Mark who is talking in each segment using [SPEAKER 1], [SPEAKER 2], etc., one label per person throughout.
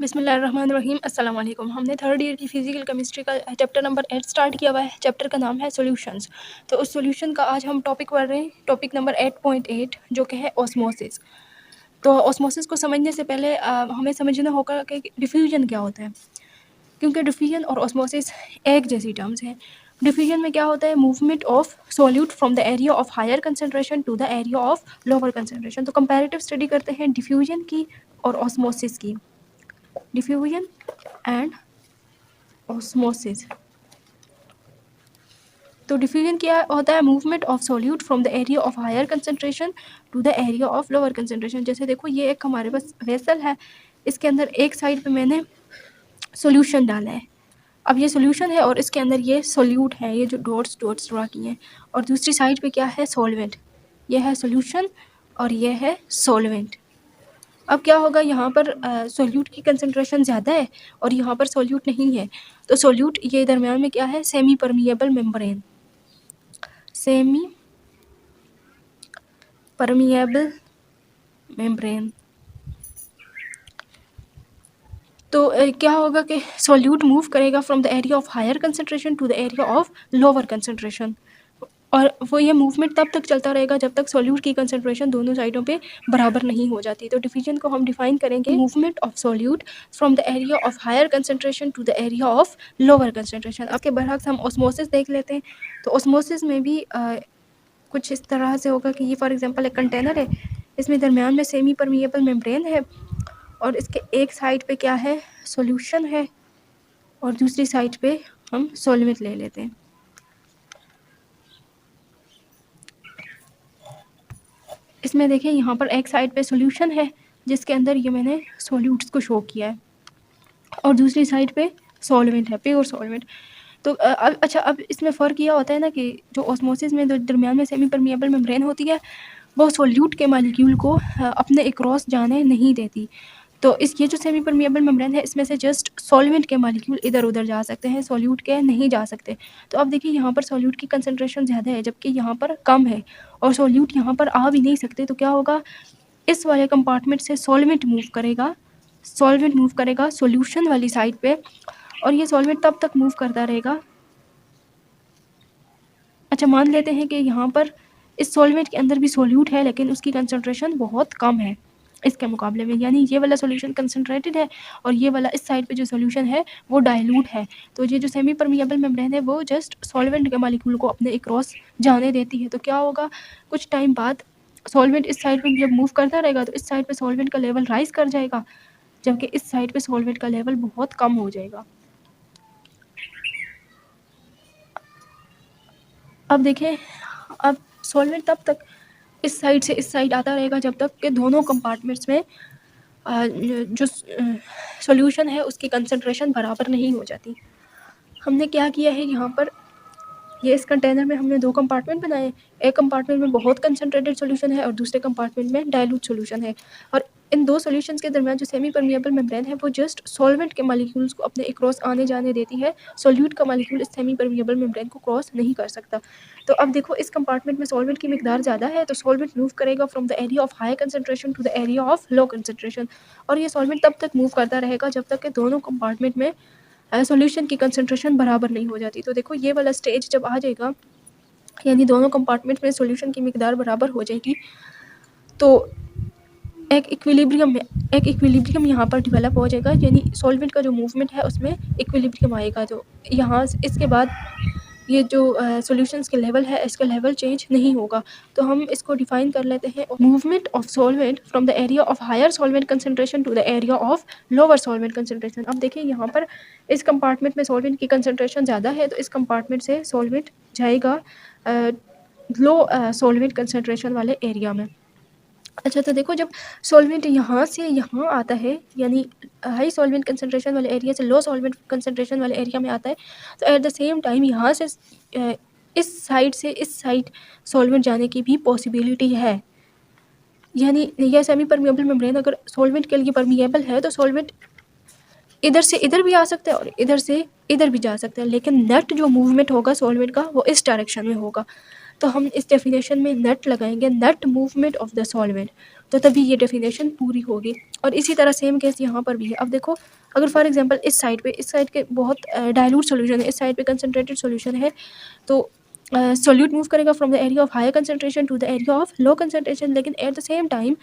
[SPEAKER 1] बिस्मिल्लाहिर्रहमानिर्रहीम अस्सलाम वालेकुम। हमने थर्ड ईयर की फ़िज़िकल केमिस्ट्री का चैप्टर नंबर 8 स्टार्ट किया हुआ है। चैप्टर का नाम है सॉल्यूशंस। तो उस सॉल्यूशन का आज हम टॉपिक पढ़ रहे हैं, टॉपिक नंबर 8.8 जो कि है ऑस्मोसिस। तो ऑस्मोसिस को समझने से पहले हमें समझना होगा कि डिफ्यूजन क्या होता है, क्योंकि डिफ्यूजन और ऑस्मोसिस एक जैसी टर्म्स हैं। डिफ्यूजन में क्या होता है, movement of solute from the area of higher concentration to the area of lower concentration. तो कंपैरेटिव स्टडी करते हैं डिफ्यूजन की और ऑस्मोसिस की। Diffusion and osmosis. तो डिफ्यूजन क्या होता है, movement of solute from the area of higher concentration to the area of lower concentration. जैसे देखो, ये एक हमारे पास वेसल है, इसके अंदर एक साइड पे मैंने सॉल्यूशन डाला है। अब ये सॉल्यूशन है और इसके अंदर ये सॉल्यूट है, ये जो डॉट्स डॉट्स ड्रा किए हैं, और दूसरी साइड पे क्या है, सॉल्वेंट। ये है सॉल्यूशन और ये है सॉल्वेंट। अब क्या होगा, यहाँ पर सॉल्यूट की कंसंट्रेशन ज़्यादा है और यहाँ पर सॉल्यूट नहीं है। तो सॉल्यूट ये दरमियान में क्या है, semi permeable membrane, semi permeable membrane. तो क्या होगा कि सॉल्यूट मूव करेगा from the area of higher concentration to the area of lower concentration, और वो ये मूवमेंट तब तक चलता रहेगा जब तक सॉल्यूट की कंसंट्रेशन दोनों साइडों पे बराबर नहीं हो जाती। तो डिफिजन को हम डिफाइन करेंगे, movement of solute from the area of higher concentration to the area of lower concentration. अब के बरअक्स हम ऑस्मोसिस देख लेते हैं। तो ऑस्मोसिस में भी कुछ इस तरह से होगा कि ये फॉर एग्जांपल एक कंटेनर है, इसमें दरमियान में सेमी परमिएबल मेम्ब्रेन है और इसके एक साइड पे क्या है, सॉल्यूशन है, और दूसरी साइड पे हम सॉल्वेंट ले लेते हैं। इसमें देखें, यहाँ पर एक साइड पे सॉल्यूशन है जिसके अंदर ये मैंने सॉल्यूट्स को शो किया है, और दूसरी साइड पे सॉल्वेंट है, प्योर सॉल्वेंट। तो अब इसमें फ़र्क यह होता है ना कि जो ऑस्मोसिस में दरमियान में सेमी परमिएबल मेम्ब्रेन होती है, वो सॉल्यूट के मालिक्यूल को अपने अक्रॉस जाने नहीं देती। तो ये जो सेमी परमिएबल मेम्ब्रेन है, इसमें से जस्ट सॉल्वेंट के मालिक्यूल इधर उधर जा सकते हैं, सॉल्यूट के नहीं जा सकते। तो अब देखिए, यहाँ पर सॉल्यूट की कंसंट्रेशन ज़्यादा है जबकि यहाँ पर कम है, और सॉल्यूट यहाँ पर आ भी नहीं सकते। तो क्या होगा, इस वाले कंपार्टमेंट से सॉल्वेंट मूव करेगा, सॉल्वेंट मूव करेगा सॉल्यूशन वाली साइड पे, और ये सॉल्वेंट तब तक मूव करता रहेगा। अच्छा, मान लेते हैं कि यहाँ पर इस सॉल्वेंट के अंदर भी सॉल्यूट है लेकिन उसकी कंसंट्रेशन बहुत कम है इसके मुकाबले में, यानी ये वाला सॉल्यूशन कंसंट्रेटेड है और ये वाला इस साइड पे जो सॉल्यूशन है वो डाइल्यूट है। तो ये जो सेमी परमिएबल मेम्ब्रेन है वो जस्ट सॉल्वेंट के मालिक्यूल को अपने अक्रॉस जाने देती है। तो क्या होगा, कुछ टाइम बाद सॉल्वेंट इस साइड पे जब मूव करता रहेगा तो इस साइड पे सॉल्वेंट का लेवल राइज कर जाएगा, जबकि इस साइड पे सॉल्वेंट का लेवल बहुत कम हो जाएगा। अब देखें, अब सॉल्वेंट तब तक इस साइड से इस साइड आता रहेगा जब तक कि दोनों कंपार्टमेंट्स में जो सॉल्यूशन है उसकी कंसंट्रेशन बराबर नहीं हो जाती। हमने क्या किया है, यहाँ पर ये इस कंटेनर में हमने दो कंपार्टमेंट बनाए। एक कंपार्टमेंट में बहुत कंसंट्रेटेड सॉल्यूशन है और दूसरे कंपार्टमेंट में डाइल्यूट सॉल्यूशन है, और इन दो सॉल्यूशंस के दरमियान जो सेमी परमिएबल मेम्ब्रेन है वो जस्ट सॉल्वेंट के मॉलिक्यूल्स को अपने अक्रॉस आने जाने देती है। सॉल्यूट का मॉलिक्यूल इस सेमी परमिएबल मेम्ब्रेन को क्रॉस नहीं कर सकता। तो अब देखो, इस कंपार्टमेंट में सॉल्वेंट की मिकदार ज़्यादा है, तो सॉल्वेंट मूव करेगा from the area of high concentration to the area of low concentration, और ये सॉल्वेंट तब तक मूव करता रहेगा जब तक कि दोनों कंपार्टमेंट में सॉल्यूशन की कंसंट्रेशन बराबर नहीं हो जाती। तो देखो, ये वाला स्टेज जब आ जाएगा, यानी दोनों कंपार्टमेंट में सॉल्यूशन की मिकदार बराबर हो जाएगी, तो एक इक्विलिब्रियम यहाँ पर डेवलप हो जाएगा, यानी सॉल्वेंट का जो मूवमेंट है उसमें इक्विलिब्रियम आएगा। तो यहाँ इसके बाद ये जो सॉल्यूशंस के लेवल है, इसका लेवल चेंज नहीं होगा। तो हम इसको डिफाइन कर लेते हैं, movement of solvent from the area of higher solvent concentration to the area of lower solvent concentration. अब देखिए, यहाँ पर इस कंपार्टमेंट में सॉल्वेंट की कंसंट्रेशन ज़्यादा है, तो इस कंपार्टमेंट से सॉल्वेंट जाएगा लो सॉल्वेंट कंसंट्रेशन वाले एरिया में। अच्छा, तो देखो, जब सॉल्वेंट यहाँ से यहाँ आता है, यानी हाई सॉल्वेंट कंसंट्रेशन वाले एरिया से लो सॉल्वेंट कंसंट्रेशन वाले एरिया में आता है, तो एट द सेम टाइम यहाँ से इस साइड से इस साइड सॉल्वेंट जाने की भी पॉसिबिलिटी है। यानी यह सेमी परमिएबल मेम्ब्रेन अगर सॉल्वेंट के लिए परमिएबल है तो सॉल्वेंट इधर से इधर भी आ सकता है और इधर से इधर भी जा सकता है, लेकिन नेट जो मूवमेंट होगा सॉल्वेंट का वो इस डायरेक्शन में होगा। तो हम इस डेफिनेशन में नेट लगाएंगे, net movement of the solvent, तो तभी ये डेफिनेशन पूरी होगी। और इसी तरह सेम केस यहाँ पर भी है। अब देखो, अगर फॉर एग्जांपल इस साइड के बहुत डाइल्यूट सॉल्यूशन है, इस साइड पे कंसनट्रेटेड सॉल्यूशन है, तो सोल्यूट मूव करेगा from the area of higher concentration to the area of low concentration. लेकिन एट द सेम टाइम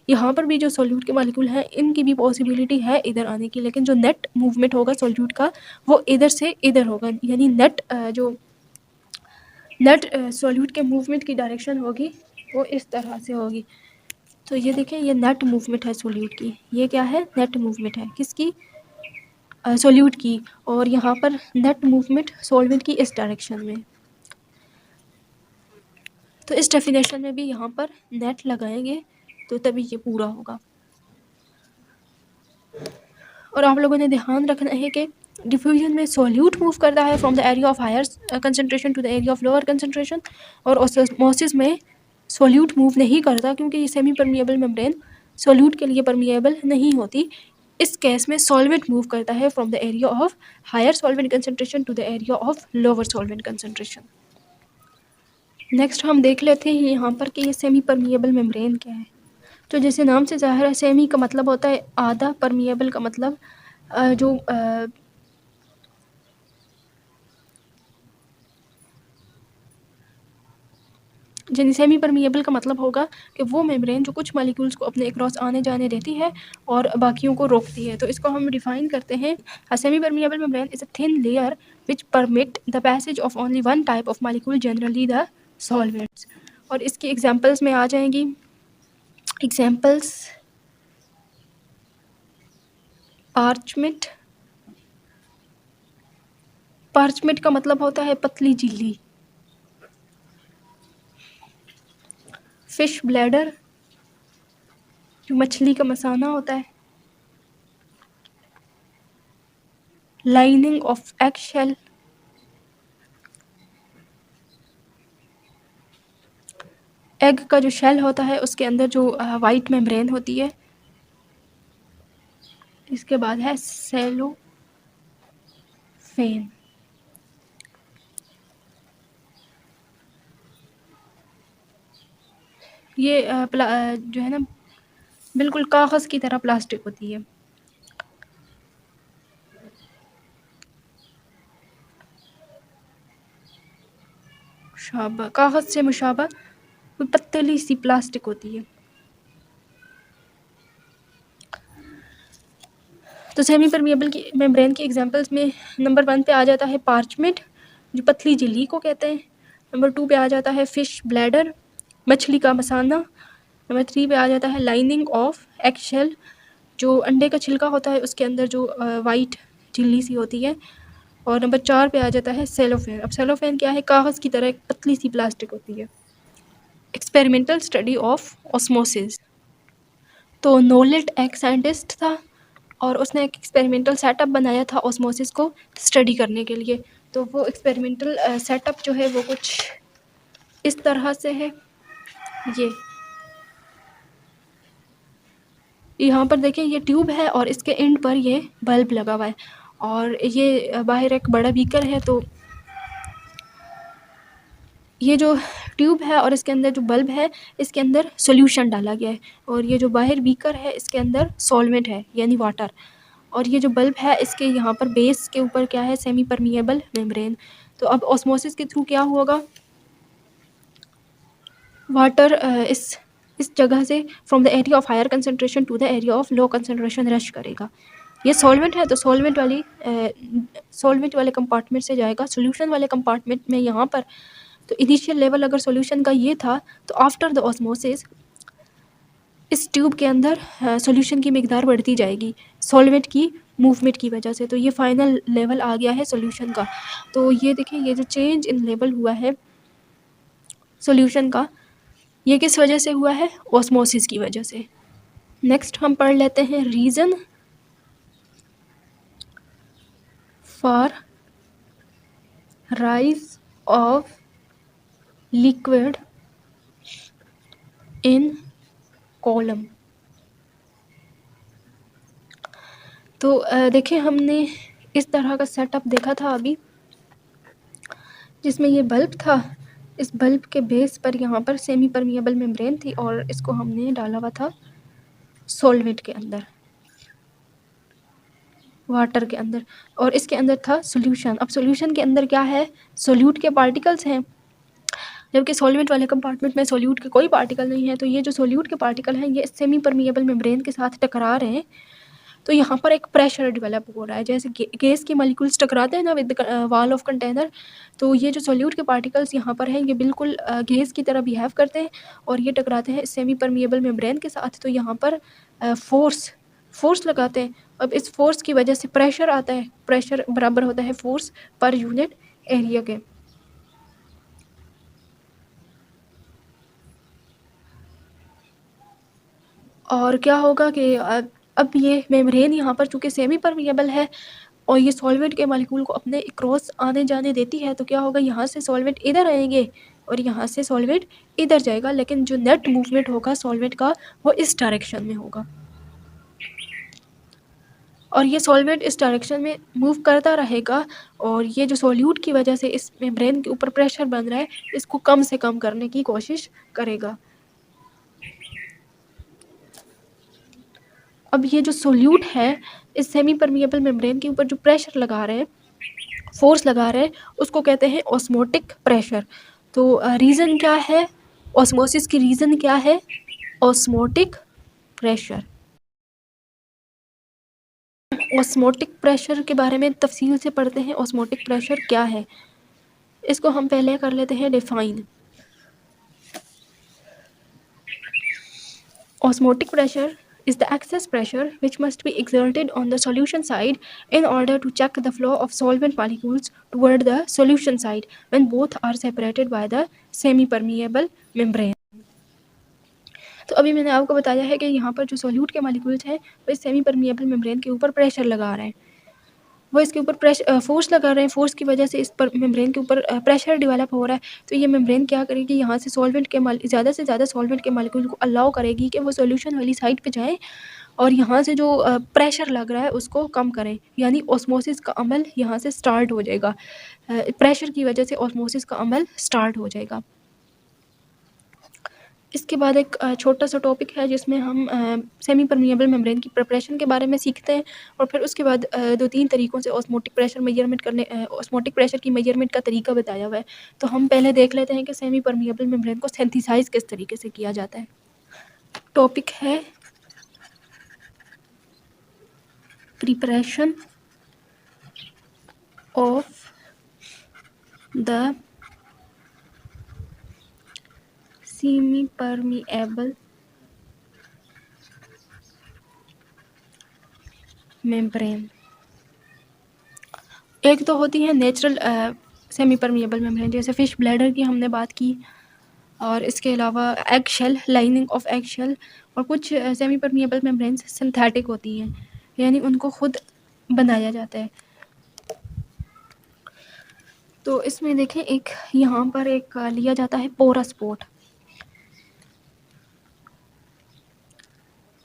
[SPEAKER 1] यहाँ पर भी जो सोल्यूट के मालिक्यूल हैं, इनकी भी पॉसिबिलिटी है इधर आने की, लेकिन जो नेट मूवमेंट होगा सोल्यूट का वो इधर से इधर होगा, यानी नेट सोल्यूट के मूवमेंट की डायरेक्शन होगी वो इस तरह से होगी। तो ये देखें, ये नेट मूवमेंट है सोल्यूट की, ये क्या है, नेट मूवमेंट है किसकी, सोल्यूट की, और यहाँ पर नेट मूवमेंट सॉल्वेंट की इस डायरेक्शन में। तो इस डेफिनेशन में भी यहाँ पर नेट लगाएंगे तो तभी ये पूरा होगा। और आप लोगों ने ध्यान रखना है कि डिफ्यूजन में सोल्यूट मूव करता है from the area of higher concentration to the area of lower concentration, और ऑस्मोसिस में सोल्यूट मूव नहीं करता, क्योंकि ये सेमी परमिएबल मेम्ब्रेन सोल्यूट के लिए परमिएबल नहीं होती। इस केस में सॉल्वेंट मूव करता है from the area of higher solvent concentration to the area of lower solvent concentration. Next हम देख लेते हैं यहाँ पर कि ये सेमी परमिएबल मेम्ब्रेन क्या है। तो जैसे नाम से ज़ाहिर है, सेमी का मतलब होता है आधा, परमिएबल का मतलब जो यानी सेमी परमिएबल का मतलब होगा कि वो मेम्ब्रेन जो कुछ मॉलिक्यूल्स को अपने अक्रॉस आने जाने देती है और बाकियों को रोकती है। तो इसको हम डिफाइन करते हैं, अ semi permeable membrane is a thin layer which permit the passage of only one type of molecule, generally the solvents. और इसकी एग्जांपल्स में आ जाएंगी। Examples, parchment. पार्चमेंट का मतलब होता है पतली झिल्ली। फिश ब्लैडर, जो मछली का मसाना होता है। Lining of egg shell, egg का जो शेल होता है उसके अंदर जो वाइट मेम्ब्रेन होती है। इसके बाद है सेलोफेन। ये जो है ना, बिल्कुल कागज़ की तरह प्लास्टिक होती है। मुशाबा, कागज़ से मुशाबा, पतली सी प्लास्टिक होती है। तो सेमी परमिएबल की मेम्ब्रेन की एग्जांपल्स में नंबर 1 पे आ जाता है पार्चमेंट, जो पतली झिल्ली को कहते हैं। नंबर 2 पे आ जाता है फिश ब्लैडर, मछली का मसाना। नंबर 3 पे आ जाता है लाइनिंग ऑफ एग शेल, जो अंडे का छिलका होता है उसके अंदर जो वाइट झिल्ली सी होती है। और नंबर 4 पे आ जाता है सेलोफेन। अब सेलोफेन क्या है, कागज़ की तरह एक पतली सी प्लास्टिक होती है। Experimental study of osmosis. तो नोलेट एक साइंटिस्ट था और उसने एक एक्सपेरिमेंटल सेटअप बनाया था ऑस्मोसिस को स्टडी करने के लिए। तो वो एक्सपेरिमेंटल सेटअप जो है वो कुछ इस तरह से है। ये यहाँ पर देखें, ये ट्यूब है और इसके एंड पर ये बल्ब लगा हुआ है, और ये बाहर एक बड़ा बीकर है। तो ये जो ट्यूब है और इसके अंदर जो बल्ब है, इसके अंदर सॉल्यूशन डाला गया है, और ये जो बाहर बीकर है इसके अंदर सॉल्वेंट है यानी वाटर। और ये जो बल्ब है इसके यहाँ पर बेस के ऊपर क्या है, सेमी परमिएबल मेम्ब्रेन। तो अब ऑस्मोसिस के थ्रू क्या होगा, वाटर इस जगह से from the area of higher concentration to the area of low concentration rush करेगा। ये सॉल्वेंट है तो सॉल्वेंट वाले कंपार्टमेंट से जाएगा सॉल्यूशन वाले कंपार्टमेंट में। यहाँ पर तो इनिशियल लेवल अगर सॉल्यूशन का ये था, तो आफ्टर द ऑस्मोसिस इस ट्यूब के अंदर सॉल्यूशन की मिकदार बढ़ती जाएगी सॉल्वेंट की मूवमेंट की वजह से। तो ये फाइनल लेवल आ गया है सॉल्यूशन का। तो ये देखें, ये जो चेंज इन लेवल हुआ है सॉल्यूशन का, ये किस वजह से हुआ है, ऑस्मोसिस की वजह से। नेक्स्ट हम पढ़ लेते हैं reason for rise of liquid in column. तो देखिए, हमने इस तरह का सेटअप देखा था अभी, जिसमें ये बल्ब था, इस बल्ब के बेस पर यहाँ पर सेमी परमिएबल मेम्ब्रेन थी और इसको हमने डाला हुआ था सॉल्वेंट के अंदर, वाटर के अंदर, और इसके अंदर था सॉल्यूशन। अब सॉल्यूशन के अंदर क्या है, सोल्यूट के पार्टिकल्स हैं, जबकि सॉल्वेंट वाले कंपार्टमेंट में सोल्यूट के कोई पार्टिकल नहीं है। तो ये जो सोल्यूट के पार्टिकल हैं ये सेमी परमिएबल मेम्ब्रेन के साथ टकरा रहे हैं, तो यहाँ पर एक प्रेशर डेवलप हो रहा है। जैसे गैस के मॉलिक्यूल्स टकराते हैं ना विद वॉल ऑफ कंटेनर, तो ये जो सोल्यूट के पार्टिकल्स यहाँ पर हैं ये बिल्कुल गैस की तरह बिहेव करते हैं और ये टकराते हैं सेमी परमिएबल मेम्ब्रेन के साथ। तो यहाँ पर फोर्स लगाते हैं। अब इस फोर्स की वजह से प्रेशर आता है, प्रेशर बराबर होता है फोर्स पर यूनिट एरिया के। और क्या होगा कि अब ये मेम्ब्रेन यहाँ पर चूँकि सेमी परमिएबल है और ये सॉल्वेंट के मॉलिक्यूल को अपने क्रॉस आने जाने देती है, तो क्या होगा, यहाँ से सॉल्वेंट इधर आएंगे और यहाँ से सॉल्वेंट इधर जाएगा, लेकिन जो नेट मूवमेंट होगा सॉल्वेंट का वो इस डायरेक्शन में होगा और ये सॉल्वेंट इस डायरेक्शन में मूव करता रहेगा। और ये जो सॉल्यूट की वजह से इस मेम्ब्रेन के ऊपर प्रेशर बन रहा है इसको कम से कम करने की कोशिश करेगा। अब ये जो सोल्यूट है इस सेमी परमिएबल मेम्ब्रेन के ऊपर जो प्रेशर लगा रहे हैं, फोर्स लगा रहे हैं, उसको कहते हैं ऑस्मोटिक प्रेशर। तो रीज़न क्या है, ऑस्मोसिस की रीज़न क्या है, ऑस्मोटिक प्रेशर। ऑस्मोटिक प्रेशर के बारे में तफसील से पढ़ते हैं, ऑस्मोटिक प्रेशर क्या है इसको हम पहले कर लेते हैं define. Osmotic pressure is the excess pressure which must be exerted on the solution side in order to check the flow of solvent molecules toward the solution side when both are separated by the semi-permeable membrane. तो अभी मैंने आपको बताया है कि यहाँ पर जो सोल्यूट के मॉलिक्यूल्स हैं वो इस सेमी परमिएबल मेम्ब्रेन के ऊपर प्रेशर लगा रहे हैं, वो इसके ऊपर फोर्स लगा रहे हैं, फोर्स की वजह से इस पर मेम्ब्रेन के ऊपर प्रेशर डेवलप हो रहा है। तो ये मेम्ब्रेन क्या करेगी, यहाँ से सॉल्वेंट के ज़्यादा से ज़्यादा सॉल्वेंट के मॉलिक्यूल को अलाउ करेगी कि वो सॉल्यूशन वाली साइड पे जाएं और यहाँ से जो प्रेशर लग रहा है उसको कम करें, यानी ऑस्मोसिस का अमल यहाँ से स्टार्ट हो जाएगा। प्रेशर की वजह से ऑस्मोसिस का अमल स्टार्ट हो जाएगा। इसके बाद एक छोटा सा टॉपिक है जिसमें हम सेमी परमिएबल मेम्ब्रेन की प्रिपरेशन के बारे में सीखते हैं और फिर उसके बाद 2-3 तरीक़ों से ऑस्मोटिक प्रेशर मेजरमेंट करने ऑस्मोटिक प्रेशर की मेजरमेंट का तरीका बताया हुआ है। तो हम पहले देख लेते हैं कि सेमी परमिएबल मेम्ब्रेन को सिंथेसाइज किस तरीके से किया जाता है। टॉपिक है preparation of the semi permeable membrane. एक तो होती है नेचुरल सेमी परमिएबल मेम्ब्रेन, जैसे फिश ब्लैडर की हमने बात की, और इसके अलावा egg shell, lining of egg shell, और कुछ सेमी परमिएबल मेम्ब्रेन्स सिंथेटिक होती हैं, यानी उनको खुद बनाया जाता है। तो इसमें देखें, एक यहाँ पर एक लिया जाता है porous pot.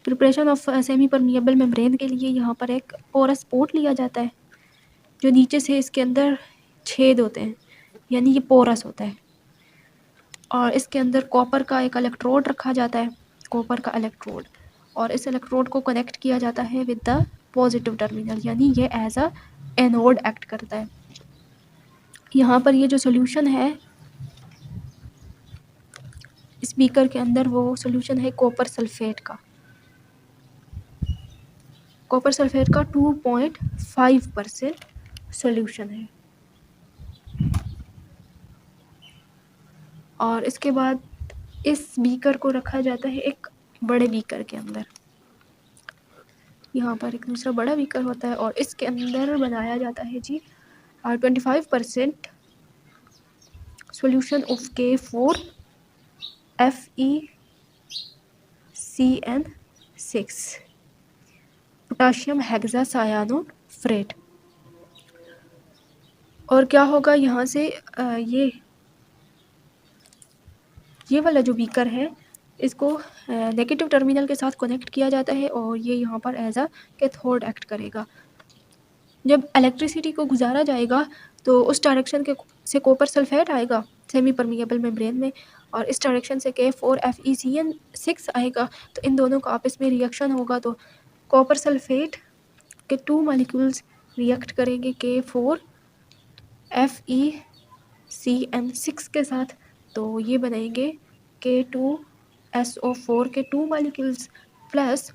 [SPEAKER 1] Preparation of semi permeable membrane के लिए यहाँ पर एक पोरस पोर्ट लिया जाता है जो नीचे से इसके अंदर छेद होते हैं, यानी ये पोरस होता है, और इसके अंदर कॉपर का एक इलेक्ट्रोड रखा जाता है, कॉपर का इलेक्ट्रोड, और इस इलेक्ट्रोड को कनेक्ट किया जाता है विद द पॉजिटिव टर्मिनल, यानी ये एज अ एनोड एक्ट करता है। यहाँ पर ये जो सोल्यूशन है इस बीकर के अंदर, वो सोल्यूशन है कॉपर सल्फेट का, कॉपर सल्फेट का 2.5% सोल्यूशन है। और इसके बाद इस बीकर को रखा जाता है एक बड़े बीकर के अंदर, यहाँ पर एक दूसरा बड़ा बीकर होता है और इसके अंदर बनाया जाता है जी 25% सोल्यूशन ऑफ K4FeCN6 पोटाशियम हेक्सासायानोफ्रेट। और क्या होगा, यहाँ से ये वाला जो बीकर है इसको नेगेटिव टर्मिनल के साथ कनेक्ट किया जाता है और ये यहाँ पर एज अ कैथोड एक्ट करेगा। जब इलेक्ट्रिसिटी को गुजारा जाएगा तो उस डायरेक्शन के से कॉपर सल्फेट आएगा सेमी परमिएबल मेम्ब्रेन में, और इस डायरेक्शन से K4FeCN6 आएगा। तो इन दोनों का आपस में रिएक्शन होगा, तो कॉपर सल्फेट के 2 मॉलिक्यूल्स रिएक्ट करेंगे K4FeCN6 के साथ, तो ये बनाएंगे K2SO4 के 2 मॉलिक्यूल्स प्लस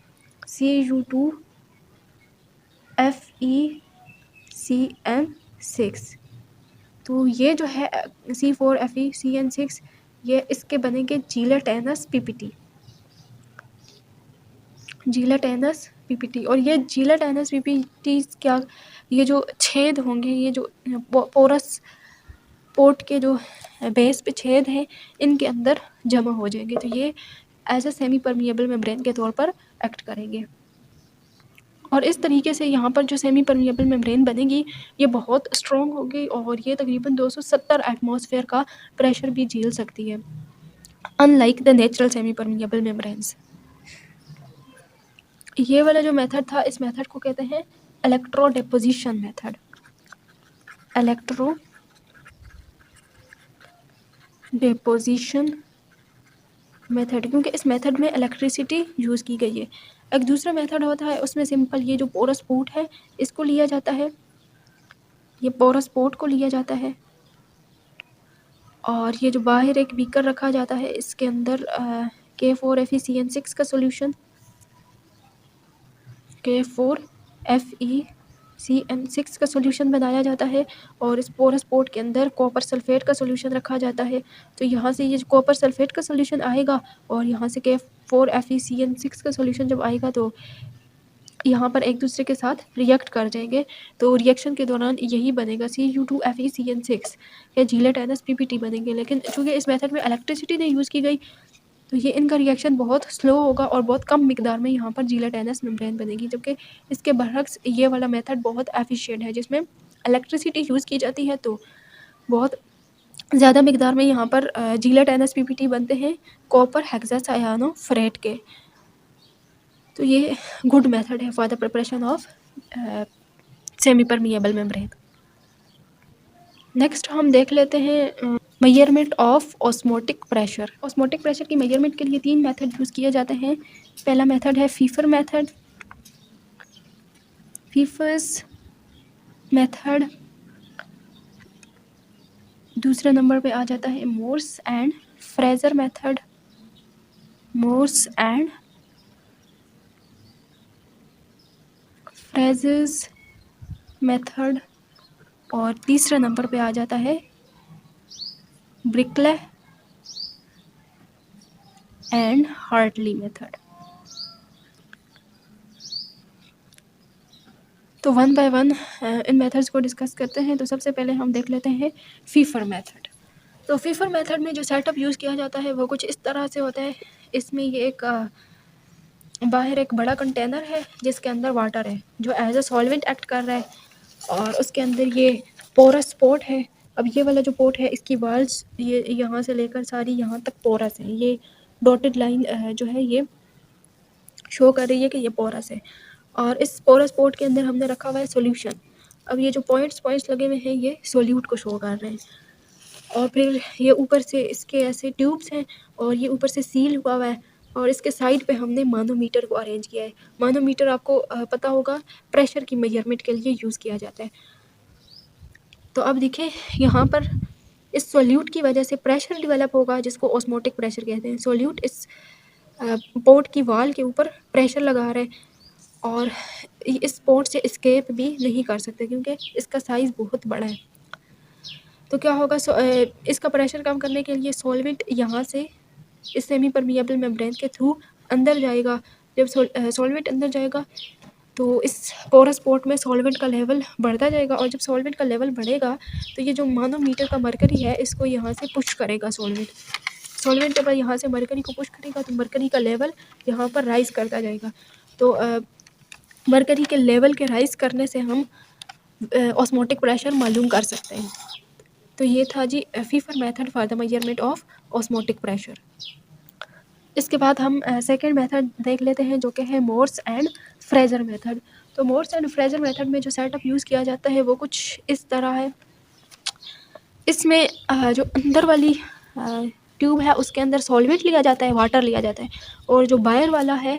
[SPEAKER 1] Cu2FeCN6। तो ये जो है C4FeCN6, ये इसके बनेंगे जिलेटिनस पीपीटी। और ये जिलेटिनस पीपीटी क्या, ये जो छेद होंगे, ये जो पोरस पोर्ट के जो बेस पे छेद हैं, इनके अंदर जमा हो जाएंगे, तो ये as a semi permeable membrane के तौर पर एक्ट करेंगे। और इस तरीके से यहाँ पर जो सेमी परमिएबल मेम्ब्रेन बनेगी, ये बहुत स्ट्रॉन्ग होगी और ये तकरीबन 270 एटमॉस्फेयर का प्रेशर भी झेल सकती है, unlike the natural semi permeable membranes. ये वाला जो मेथड था, इस मेथड को कहते हैं electro deposition method. Electro deposition method, क्योंकि इस मेथड में इलेक्ट्रिसिटी यूज़ की गई है। एक दूसरा मेथड होता है, उसमें सिंपल ये जो पोरस पोर्ट है, इसको लिया जाता है, ये पोरस पोर्ट को लिया जाता है, और ये जो बाहर एक बीकर रखा जाता है, इसके अंदर K4FeCN6 का सॉल्यूशन, K4FeCN6 का सॉल्यूशन बनाया जाता है, और इस पोरस पोर्ट के अंदर कॉपर सल्फेट का सॉल्यूशन रखा जाता है। तो यहाँ से ये जो कॉपर सल्फेट का सॉल्यूशन आएगा, और यहाँ से K4FeCN6 का सॉल्यूशन जब आएगा, तो यहाँ पर एक दूसरे के साथ रिएक्ट कर जाएंगे। तो रिएक्शन के दौरान यही बनेगा Cu2FeCN6 या जिलेटिनस पीपीटी बनेंगे। लेकिन चूँकि इस मेथड में इलेक्ट्रिसिटी नहीं यूज़ की गई, तो ये इनका रिएक्शन बहुत स्लो होगा और बहुत कम मिकदार में यहाँ पर जिलेटिनस मेम्ब्रेन बनेगी, जबकि इसके बरअक्स ये वाला मेथड बहुत एफिशिएंट है, जिसमें इलेक्ट्रिसिटी यूज़ की जाती है, तो बहुत ज़्यादा मिकदार में यहाँ पर जिलेटिनस पीपीटी बनते हैं कॉपर हेक्सासायानोफरेट के। तो ये गुड मेथड है for the preparation of semi permeable membrane. Next हम देख लेते हैं measurement of osmotic pressure. Osmotic pressure की मेजरमेंट के लिए 3 मेथड यूज़ किए जाते हैं। पहला मेथड है फीफर मेथड, फीफर्स मेथड। दूसरे नंबर पे आ जाता है Morse and Frazer method, Morse and Frazer's method. और तीसरे नंबर पे आ जाता है ब्रिकले एंड हार्टली मेथड। तो वन बाय वन इन मेथड्स को डिस्कस करते हैं। तो सबसे पहले हम देख लेते हैं फीफर मेथड। तो फीफर मेथड में जो सेटअप यूज़ किया जाता है वो कुछ इस तरह से होता है। इसमें ये एक बाहर एक बड़ा कंटेनर है जिसके अंदर वाटर है जो एज अ सॉल्वेंट एक्ट कर रहा है, और उसके अंदर ये पोरस पोर्ट है। अब ये वाला जो पोर्ट है, इसकी वाल्स ये यहाँ से लेकर सारी यहाँ तक पोरस है। ये डॉटेड लाइन जो है ये शो कर रही है कि ये पोरस है, और इस पोरस पोर्ट के अंदर हमने रखा हुआ है सॉल्यूशन। अब ये जो पॉइंट्स लगे हुए हैं, ये सोल्यूट को शो कर रहे हैं, और फिर ये ऊपर से इसके ऐसे ट्यूब्स हैं, और ये ऊपर से सील हुआ है, और इसके साइड पे हमने मानोमीटर को अरेंज किया है। मानोमीटर आपको पता होगा प्रेशर की मेजरमेंट के लिए यूज़ किया जाता है। तो अब देखें यहाँ पर इस सोल्यूट की वजह से प्रेशर डेवलप होगा, जिसको ऑस्मोटिक प्रेशर कहते हैं। सोल्यूट इस पोर्ट की वाल के ऊपर प्रेशर लगा रहा है, और इस पोर्ट से एस्केप भी नहीं कर सकते क्योंकि इसका साइज़ बहुत बड़ा है। तो क्या होगा, इसका प्रेशर कम करने के लिए सॉल्वेंट यहाँ से इस सेमी परमिएबल मेम्ब्रेन के थ्रू अंदर जाएगा। जब सॉल्वेंट अंदर जाएगा तो इस पोरस पोर्ट में सॉल्वेंट का लेवल बढ़ता जाएगा, और जब सॉल्वेंट का लेवल बढ़ेगा तो ये जो मानोमीटर का मरकरी है, इसको यहाँ से पुश करेगा सॉल्वेंट जब यहाँ से मरकरी को पुश करेगा तो मरकरी का लेवल यहाँ पर राइज़ करता जाएगा। तो मरकरी के लेवल के राइज़ करने से हम ऑस्मोटिक प्रेशर मालूम कर सकते हैं। तो ये था जी Pfeffer method for the measurement of osmotic pressure. इसके बाद हम सेकंड मेथड देख लेते हैं, जो कि है मोर्स एंड फ्रेजर मेथड। तो मोर्स एंड फ्रेजर मेथड में जो सेटअप यूज़ किया जाता है वो कुछ इस तरह है। इसमें जो अंदर वाली ट्यूब है उसके अंदर सॉल्वेंट लिया जाता है, वाटर लिया जाता है, और जो बाहर वाला है,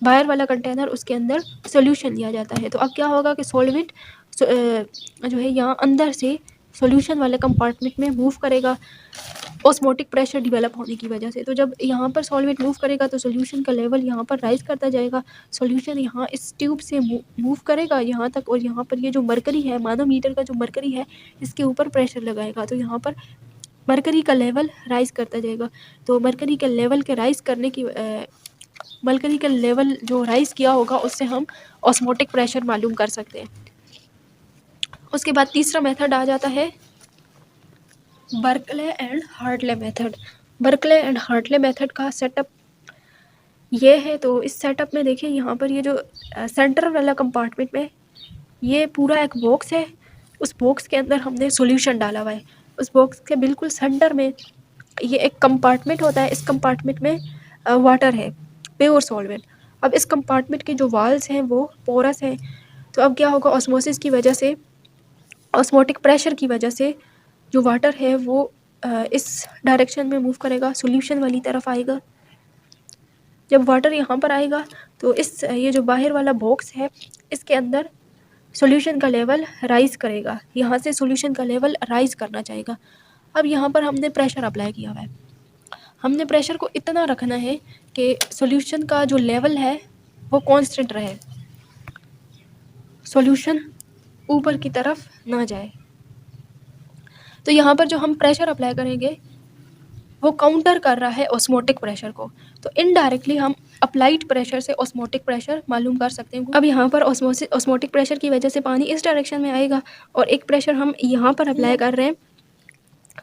[SPEAKER 1] बाहर वाला कंटेनर, उसके अंदर सॉल्यूशन लिया जाता है। तो अब क्या होगा कि सॉल्वेंट जो है यहाँ अंदर से सॉल्यूशन वाले कंपार्टमेंट में मूव करेगा ऑस्मोटिक प्रेशर डेवलप होने की वजह से। तो जब यहाँ पर सॉल्वेंट मूव करेगा तो सॉल्यूशन का लेवल यहाँ पर राइज करता जाएगा। सॉल्यूशन यहाँ इस ट्यूब से मूव करेगा यहाँ तक, और यहाँ पर ये जो मरकरी है, मानोमीटर का जो मरकरी है, इसके ऊपर प्रेशर लगाएगा, तो यहाँ पर मरकरी का लेवल राइज करता जाएगा। तो मरकरी के लेवल के राइज करने की मरकरी का लेवल जो राइज किया होगा उससे हम ऑस्मोटिक प्रेशर मालूम कर सकते हैं। उसके बाद तीसरा मेथड आ जाता है Berkeley and Hartley method. Berkeley and Hartley method का सेटअप ये है। तो इस सेटअप में देखिए यहाँ पर ये जो सेंटर वाला कंपार्टमेंट में ये पूरा एक बॉक्स है, उस बॉक्स के अंदर हमने सॉल्यूशन डाला हुआ है। उस बॉक्स के बिल्कुल सेंटर में ये एक कंपार्टमेंट होता है, इस कंपार्टमेंट में वाटर है, प्योर सॉल्वेंट। अब इस कंपार्टमेंट के जो वाल्स हैं वो पोरस हैं। तो अब क्या होगा, ऑस्मोसिस की वजह से, ऑस्मोटिक प्रेशर की वजह से जो वाटर है वो इस डायरेक्शन में मूव करेगा, सॉल्यूशन वाली तरफ आएगा। जब वाटर यहाँ पर आएगा तो इस ये जो बाहर वाला बॉक्स है इसके अंदर सॉल्यूशन का लेवल राइज करेगा, यहाँ से सॉल्यूशन का लेवल राइज करना चाहेगा। अब यहाँ पर हमने प्रेशर अप्लाई किया हुआ है, हमने प्रेशर को इतना रखना है कि सॉल्यूशन का जो लेवल है वो कांस्टेंट रहे, सॉल्यूशन ऊपर की तरफ ना जाए। तो यहाँ पर जो हम प्रेशर अप्लाई करेंगे वो काउंटर कर रहा है ऑस्मोटिक प्रेशर को। तो इनडायरेक्टली हम अप्लाइड प्रेशर से ऑस्मोटिक प्रेशर मालूम कर सकते हैं। अब यहाँ पर ऑस्मोटिक प्रेशर की वजह से पानी इस डायरेक्शन में आएगा, और एक प्रेशर हम यहाँ पर अप्लाई कर रहे हैं,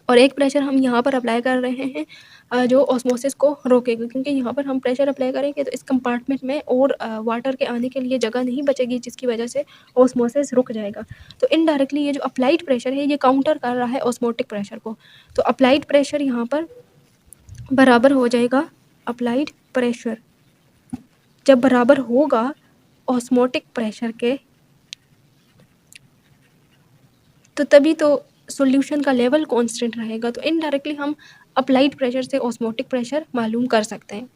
[SPEAKER 1] और एक प्रेशर हम यहाँ पर अप्लाई कर रहे हैं जो ऑस्मोसिस को रोकेगा। क्योंकि यहाँ पर हम प्रेशर अप्लाई करेंगे तो इस कंपार्टमेंट में और वाटर के आने के लिए जगह नहीं बचेगी, जिसकी वजह से ऑस्मोसिस रुक जाएगा। तो इनडायरेक्टली ये जो अप्लाइड प्रेशर है ये काउंटर कर रहा है ऑस्मोटिक प्रेशर को। तो अप्लाइड प्रेशर यहाँ पर बराबर हो जाएगा, अप्लाइड प्रेशर जब बराबर होगा ऑस्मोटिक प्रेशर के, तो तभी तो सॉल्यूशन का लेवल कांस्टेंट रहेगा। तो इनडायरेक्टली हम अप्लाइड प्रेशर से ऑस्मोटिक प्रेशर मालूम कर सकते हैं।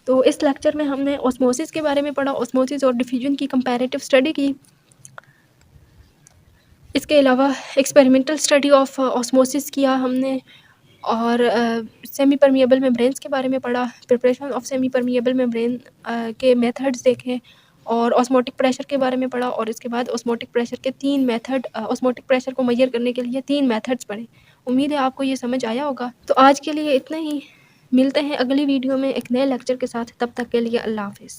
[SPEAKER 1] तो इस लेक्चर में हमने ऑस्मोसिस के बारे में पढ़ा, ऑस्मोसिस और डिफ्यूजन की कंपैरेटिव स्टडी की। इसके अलावा एक्सपेरिमेंटल स्टडी ऑफ ऑस्मोसिस किया हमने, और सेमी परमिएबल मेम्ब्रेन्स के बारे में पढ़ा, preparation of semi permeable membrane के मेथड्स देखें, और ऑस्मोटिक प्रेशर के बारे में पढ़ा। और इसके बाद ऑस्मोटिक प्रेशर के 3 मेथड, ऑस्मोटिक प्रेशर को मेजर करने के लिए 3 मेथड्स पढ़े। उम्मीद है आपको ये समझ आया होगा। तो आज के लिए इतना ही, मिलते हैं अगली वीडियो में एक नए लेक्चर के साथ। तब तक के लिए अल्लाह हाफिज़।